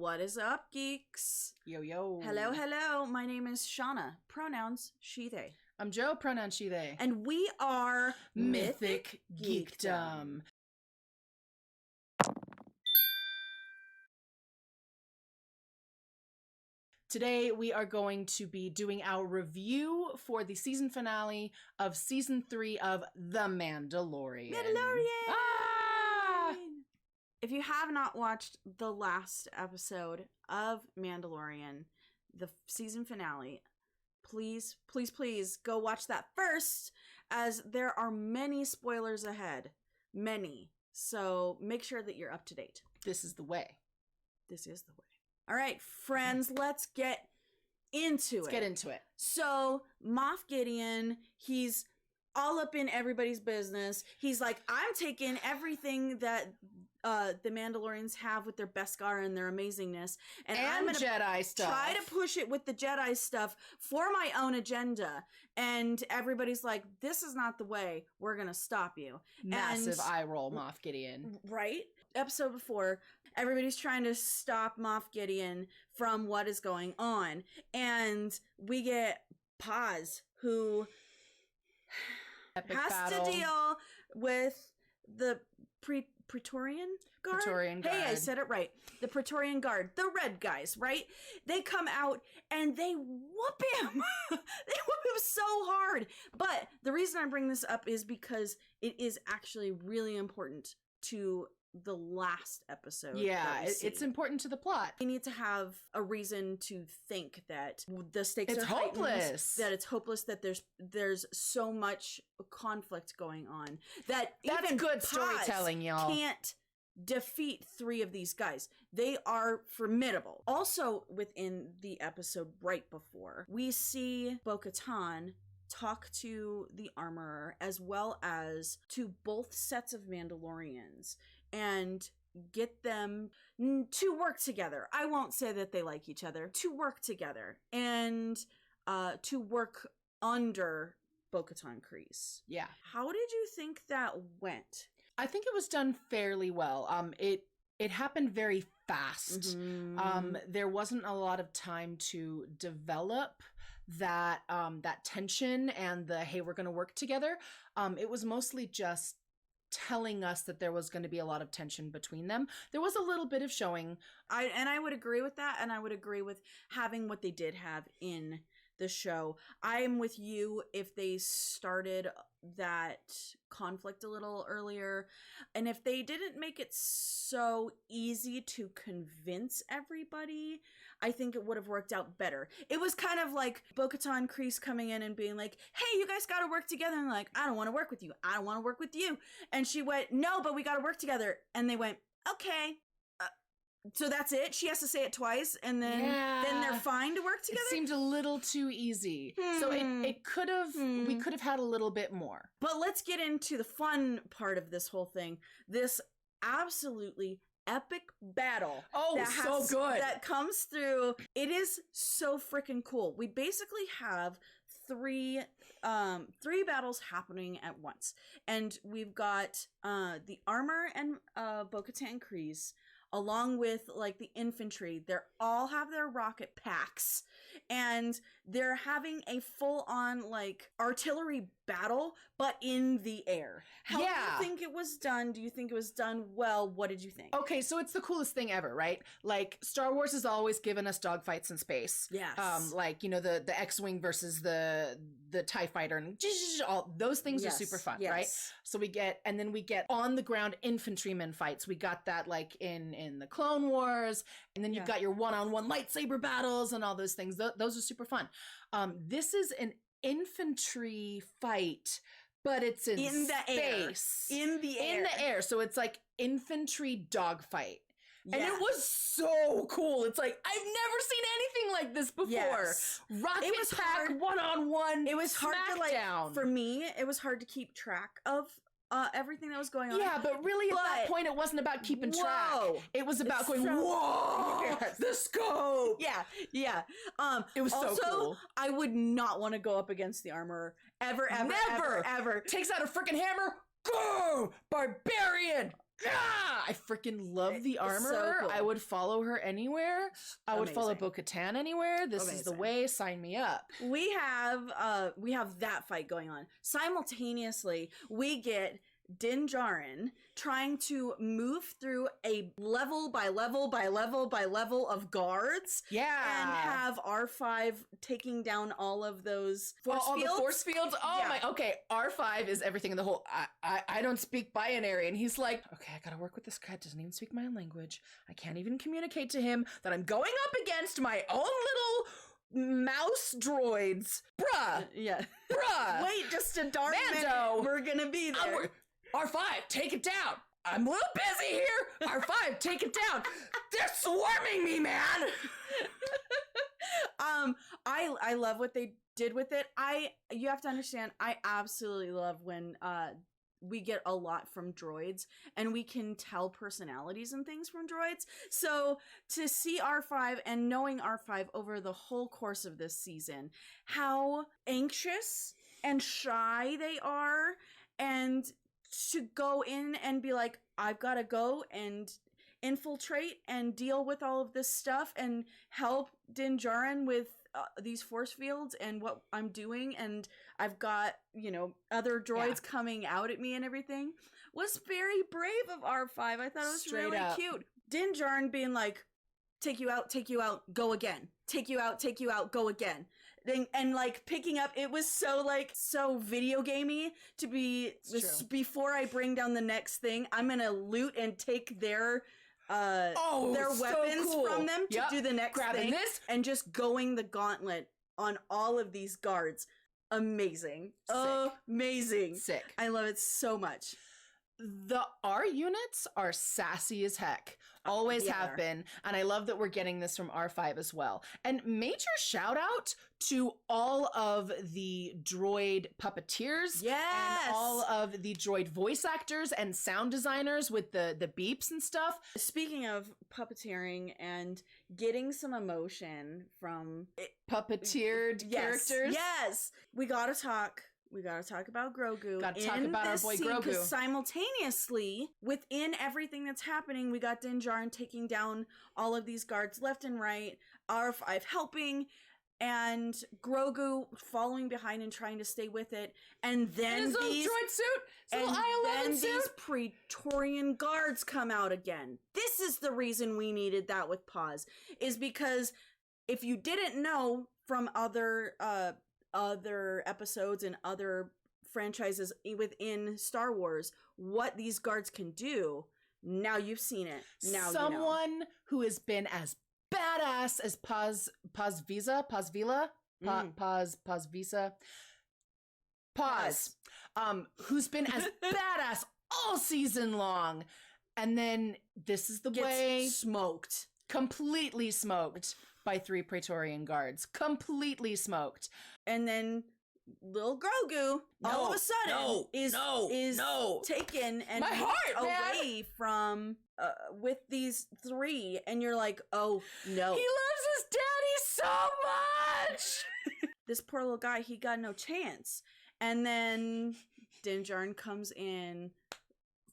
What is up, geeks? Yo, yo. Hello, hello. My name is Shauna. Pronouns she, they. I'm Joe. Pronouns she, they. And we are Mythic Geekdom. Today, we are going to be doing our review for the season finale of season 3 of The Mandalorian. Mandalorian! Ah! If you have not watched the last episode of Mandalorian, the season finale, please, please, please go watch that first, as there are many spoilers ahead. Many. So make sure that you're up to date. This is the way. This is the way. All right, friends, let's get into it. Let's get into it. So, Moff Gideon, he's all up in everybody's business. He's like, I'm taking everything that the Mandalorians have with their Beskar and their amazingness, and I'm gonna Jedi stuff. try to push it with the Jedi stuff for my own agenda. And everybody's like, this is not the way. We're gonna stop you. Massive eye roll, Moff Gideon. Right? Episode before, everybody's trying to stop Moff Gideon from what is going on. And we get Paz, who Epic has battle. to deal with the Praetorian Guard? Praetorian Hey, I Guard. said it right. The Praetorian Guard, the red guys, right? They come out and they whoop him. They whoop him so hard. But the reason I bring this up is because it is actually really important to the last episode. Yeah, that we see. it's important to the plot. We need to have a reason to think that the stakes It's are heightened, hopeless. that it's hopeless, that there's so much conflict going on that That's even good Paz storytelling, y'all. can't defeat 3 of these guys. They are formidable. Also, within the episode right before, we see Bo-Katan talk to the armorer as well as to both sets of Mandalorians and get them to work together. I won't say that they like each other. To work together and to work under Bo-Katan Kryze. Yeah. How did you think that went? I think it was done fairly well. It happened very fast. Mm-hmm. There wasn't a lot of time to develop that tension and the hey, we're gonna work together. It was mostly just telling us that there was going to be a lot of tension between them. There was a little bit of showing. I would agree with that, and I would agree with having what they did have in the show. I am with you if they started that conflict a little earlier, and if they didn't make it so easy to convince everybody, I think it would have worked out better. It was kind of like Bo-Katan Kryze coming in and being like, hey, you guys gotta work together. And like, I don't want to work with you. I don't want to work with you. And she went, no, but we gotta work together. And they went, okay. So that's it? She has to say it twice, and then they're fine to work together? It seemed a little too easy. So it could have, we could have had a little bit more. But let's get into the fun part of this whole thing. This absolutely epic battle. Oh, so good. That comes through. It is so freaking cool. We basically have three battles happening at once. And we've got the armor and Bo-Katan Kryze, along with like the infantry. They all have their rocket packs, and they're having a full-on like artillery battle, but in the air. How do you think it was done? Do you think it was done well? What did you think? Okay, so it's the coolest thing ever, right? Like, Star Wars has always given us dogfights in space. Yes. Like, you know, the X-Wing versus the TIE fighter, and all those things are super fun, right? So we get on the ground infantryman fights. We got that like in the Clone Wars, and then you've got your one-on-one lightsaber battles and all those things. Those are super fun. This is an infantry fight, but it's in space. In the air. In the air. So it's like infantry dogfight. And it was so cool. It's like, I've never seen anything like this before. Yes. Rocket pack, one-on-one. It was hard to like, down. for me, it was hard to keep track of everything that was going on. Yeah, but really at that point, it wasn't about keeping track. It was about going, whoa, the scope. Yeah. It was also, so cool. I would not want to go up against the armorer. Ever. Never. Ever. Takes out a freaking hammer. Go! Barbarian! I freaking love the armor. So cool. I would follow her anywhere. I would follow Bo-Katan anywhere. This is the way. Sign me up. We have that fight going on. Simultaneously, we get Din Djarin trying to move through a level by level by level by level of guards. Yeah. And have R5 taking down all of those force fields. All the force fields? Oh my, okay. R5 is everything in the whole, I don't speak binary. And he's like, okay, I gotta work with this guy. Doesn't even speak my own language. I can't even communicate to him that I'm going up against my own little mouse droids. Bruh. Yeah. Bruh. Wait just a darn Mando, minute. We're gonna be there. R5, take it down. I'm a little busy here. R5, take it down. They're swarming me, man. I love what they did with it. You have to understand, I absolutely love when we get a lot from droids and we can tell personalities and things from droids. So to see R5 and knowing R5 over the whole course of this season, how anxious and shy they are, and to go in and be like, I've got to go and infiltrate and deal with all of this stuff and help Din Djarin with these force fields and what I'm doing, and I've got, other droids coming out at me and everything, was very brave of R5. I thought it was really cute. Din Djarin being like, take you out, go again. Take you out, go again. And like picking up, it was so video gamey to be before I bring down the next thing, I'm gonna loot and take their weapons from them to do the next thing. This and just going the gauntlet on all of these guards. Amazing. Amazing. Sick. I love it so much. The R units are sassy as heck. Always have been. And I love that we're getting this from R5 as well. And major shout out to all of the droid puppeteers. Yes. And all of the droid voice actors and sound designers with the beeps and stuff. Speaking of puppeteering and getting some emotion from puppeteered characters. Yes. We gotta talk about Grogu. Gotta talk about our boy Grogu. Because simultaneously, within everything that's happening, we got Din Djarin taking down all of these guards left and right, R5 helping, and Grogu following behind and trying to stay with it. And then his little droid suit, his little I-11 suit. These Praetorian guards come out again. This is the reason we needed that with pause, is because if you didn't know from other episodes and other franchises within Star Wars what these guards can do, now you've seen it. Now someone who has been as badass as Paz who's been as badass all season long, and then this is the way completely smoked by 3 Praetorian guards, completely smoked. And then little Grogu all of a sudden is taken and away from with these 3, and you're like, oh no, he loves his daddy so much. This poor little guy, he got no chance. And then Din Djarin comes in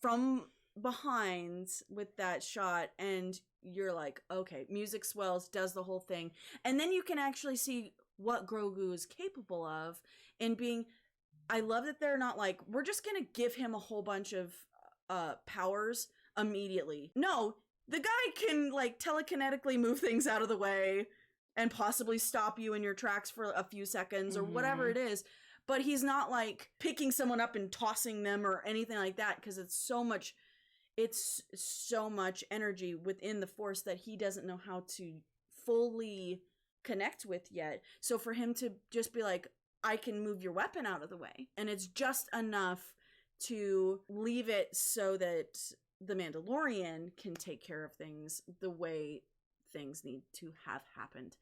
from behind with that shot, and you're like, okay, music swells, does the whole thing, and then you can actually see what Grogu is capable of in being. I love that they're not like, we're just gonna give him a whole bunch of powers immediately. No, the guy can like telekinetically move things out of the way and possibly stop you in your tracks for a few seconds or whatever it is, but he's not like picking someone up and tossing them or anything like that, because it's so much energy within the Force that he doesn't know how to fully connect with yet. So for him to just be like, I can move your weapon out of the way, and it's just enough to leave it so that the Mandalorian can take care of things the way things need to have happened.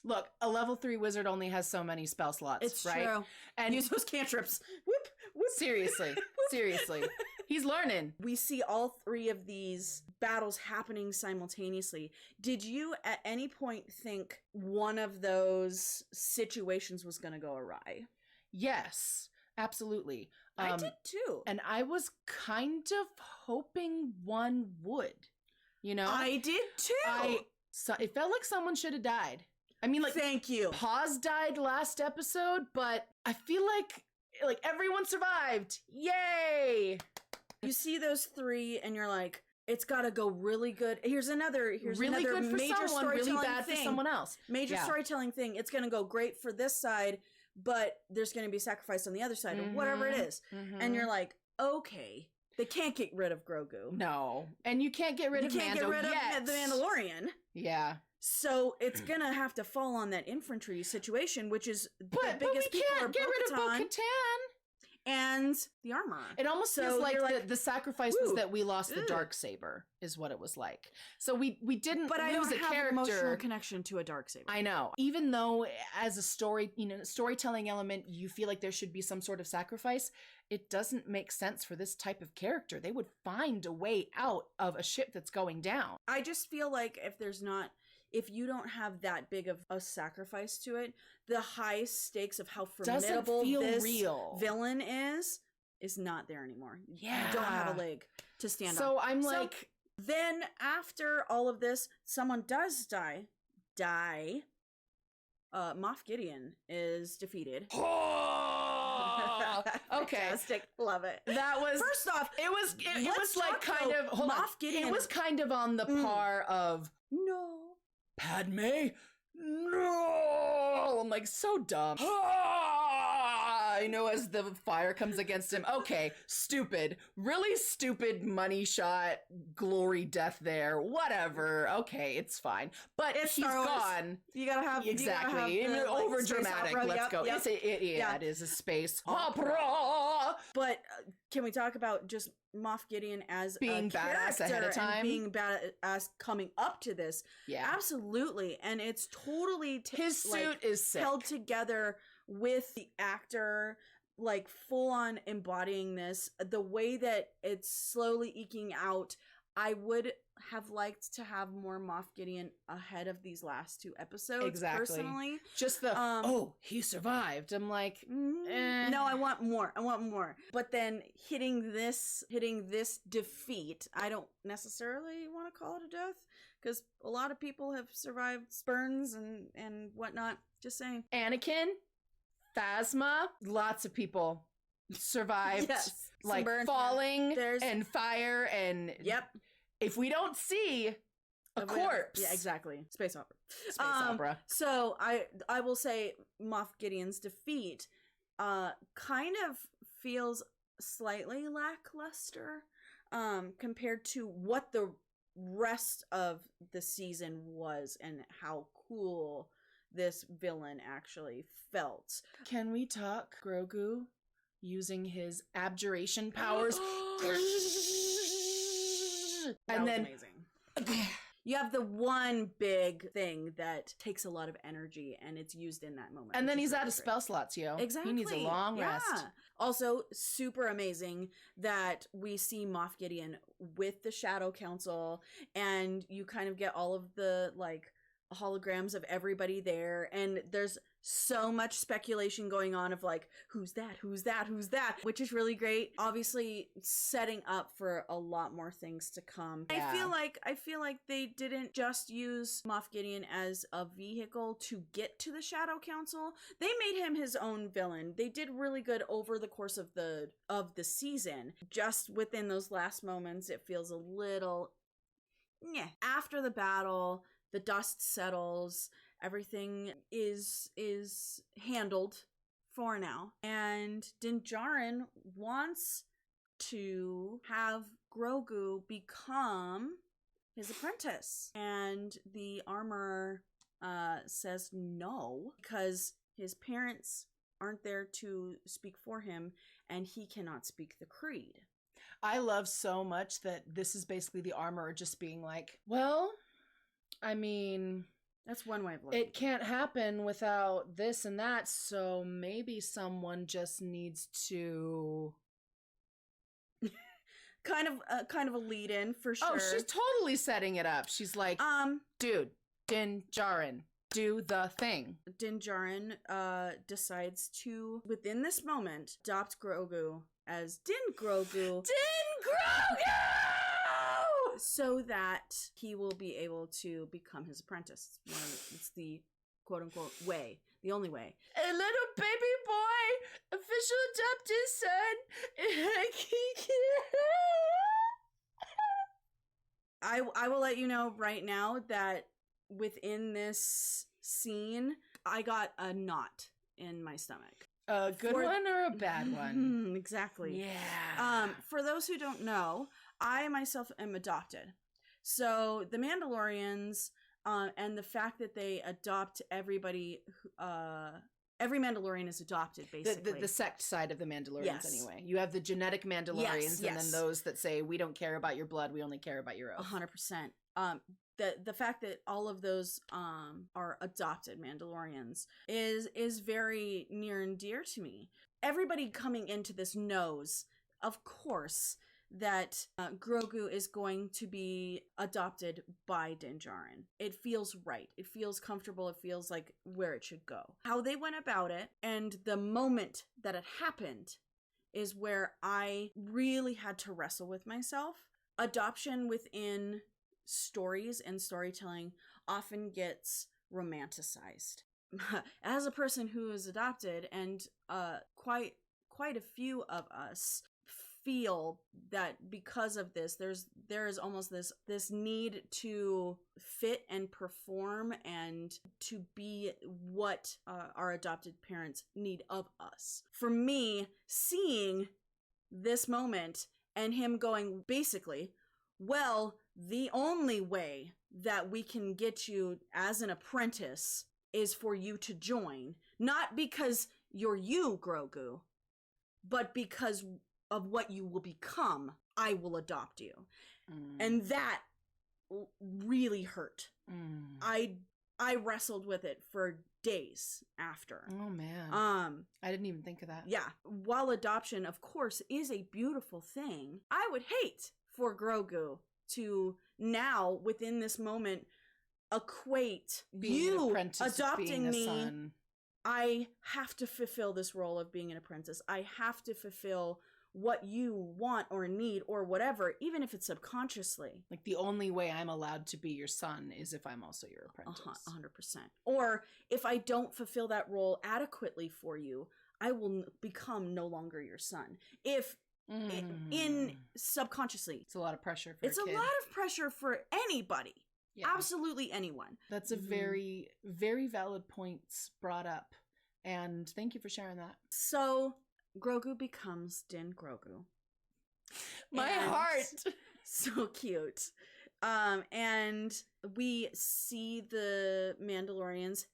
Look, a level 3 wizard only has so many spell slots, it's right? True. And use those cantrips. Whoop, whoop. Seriously. He's learning. We see all 3 of these battles happening simultaneously. Did you at any point think one of those situations was going to go awry? Yes, absolutely. I did too. And I was kind of hoping one would, you know? I did too. So it felt like someone should have died. I mean, like, thank you. Paz died last episode, but I feel like everyone survived. Yay! You see those three and you're like, it's got to go really good. Here's another really good for major someone, storytelling really bad thing. for someone else. Major storytelling thing. It's going to go great for this side, but there's going to be sacrifice on the other side, or whatever it is. And you're like, okay, they can't get rid of Grogu. No, and you can't get rid of Mando get rid yet. of the Mandalorian. Yeah. So it's gonna have to fall on that infantry situation, which is the biggest but we people can't are get rid of Bo-Katan and the armor. It almost feels like the sacrifice was that we lost the Darksaber, is what it was like. So we didn't but lose I don't a have character. An emotional connection to a Darksaber. I know. Even though as a story, storytelling element, you feel like there should be some sort of sacrifice, it doesn't make sense for this type of character. They would find a way out of a ship that's going down. I just feel like if you don't have that big of a sacrifice to it, the high stakes of how formidable this villain is not there anymore. Yeah. You don't have a leg to stand on. So I'm like... Then after all of this, someone does die. Moff Gideon is defeated. Okay. Fantastic. Love it. That was... First off, it was like kind of... Hold on. Moff Gideon. It was kind of on the par of... No. Padme? No! I'm like, so dumb. I know, as the fire comes against him. Okay, stupid. Really stupid money shot, glory death there. Whatever. Okay, it's fine. But it's he's gone. You gotta have... Exactly. Over dramatic. Let's go. Yep. It is a space opera. But can we talk about just Moff Gideon as being badass ahead of time? Being badass coming up to this. Yeah. Absolutely. And it's totally... his suit is sick. Held together with the actor, like, full on embodying this. The way that it's slowly eking out, I would have liked to have more Moff Gideon ahead of these last two episodes. Exactly. Personally, just the he survived. I'm like, no, I want more. But then hitting this defeat, I don't necessarily want to call it a death, because a lot of people have survived burns and whatnot. Just saying. Anakin, Phasma, lots of people survived. Yes, like falling and fire and yep. If we don't see a corpse. Yeah, exactly. Space opera. Opera. So I will say Moff Gideon's defeat kind of feels slightly lackluster compared to what the rest of the season was and how cool this villain actually felt. Can we talk Grogu using his abjuration powers? And then amazing. You have the one big thing that takes a lot of energy, and it's used in that moment. And then he's out of spell slots, yo. Exactly. He needs a long rest. Also, super amazing that we see Moff Gideon with the Shadow Council, and you kind of get all of the, like, holograms of everybody there, and there's so much speculation going on of like, who's that, which is really great. Obviously setting up for a lot more things to come. Yeah. I feel like they didn't just use Moff Gideon as a vehicle to get to the Shadow Council. They made him his own villain. They did really good over the course of the season. Just within those last moments, it feels a little after the battle. The dust settles, everything is handled for now. And Din Djarin wants to have Grogu become his apprentice. And the armorer says no, because his parents aren't there to speak for him, and he cannot speak the creed. I love so much that this is basically the armorer just being like, well... I mean, that's one way of looking. It can't happen without this and that, so maybe someone just needs to kind of a lead in for sure. Oh, she's totally setting it up. She's like, dude, Din Djarin, do the thing. Din Djarin decides to, within this moment, adopt Grogu as Din Grogu. Din Grogu! So that he will be able to become his apprentice. It's the quote-unquote way. The only way. A little baby boy, official adopted son. I will let you know right now that within this scene, I got a knot in my stomach. A good one or a bad one? Exactly. Yeah. For those who don't know, I myself am adopted. So the Mandalorians, and the fact that they adopt everybody, every Mandalorian is adopted, basically. The sect side of the Mandalorians, yes. anyway. You have the genetic Mandalorians, and then those that say, we don't care about your blood, we only care about your oath. 100%. The fact that all of those are adopted Mandalorians is very near and dear to me. Everybody coming into this knows, of course, that Grogu is going to be adopted by Din Djarin. It feels right. It feels comfortable. It feels like where it should go. How they went about it and the moment that it happened is where I really had to wrestle with myself. Adoption within stories and storytelling often gets romanticized. As a person who is adopted, and quite a few of us feel that because of this, there is almost this need to fit and perform and to be what our adopted parents need of us. For me, seeing this moment and him going basically, well, the only way that we can get you as an apprentice is for you to join, not because you're you, Grogu, but because of what you will become. I will adopt you. And that really hurt. I wrestled with it for days after. Oh man. I didn't even think of that. Yeah. While adoption, of course, is a beautiful thing, I would hate for Grogu to now, within this moment, equate you adopting me. Son. I have to fulfill this role of being an apprentice. I have to fulfill what you want or need or whatever, even if it's subconsciously. Like the only way I'm allowed to be your son is if I'm also your apprentice. 100%. Or if I don't fulfill that role adequately for you, I will become no longer your son. If in subconsciously. It's a lot of pressure for It's a lot of pressure for anybody. Yeah. Absolutely anyone. That's a very, very valid points brought up. And thank you for sharing that. So Grogu becomes Din Grogu. My heart! So cute. And we see the Mandalorians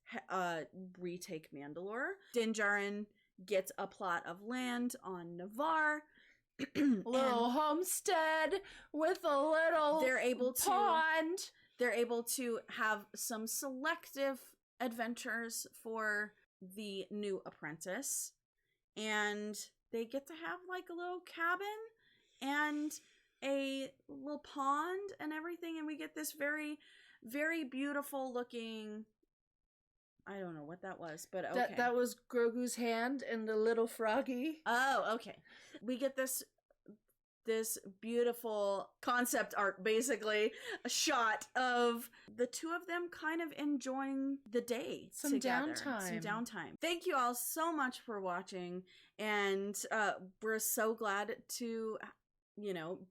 retake Mandalore. Din Djarin gets a plot of land on Navarre. Little homestead with a little pond. They're able to have some selective adventures for the new apprentice. And they get to have like a little cabin and a little pond and everything. And we get this very, very beautiful looking... I don't know what that was, but okay. That was Grogu's hand and the little froggy. Oh, okay. We get this beautiful concept art, basically, a shot of the two of them kind of enjoying the day together. Some downtime. Thank you all so much for watching, and we're so glad to,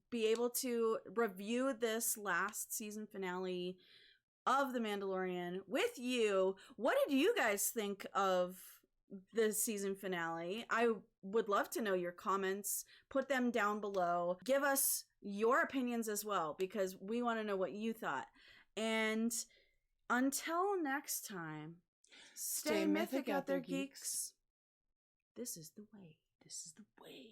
be able to review this last season finale of The Mandalorian with you. What did you guys think of the season finale? I would love to know your comments. Put them down below. Give us your opinions as well, because we want to know what you thought. And until next time, stay mythic out there, geeks. This is the way. This is the way.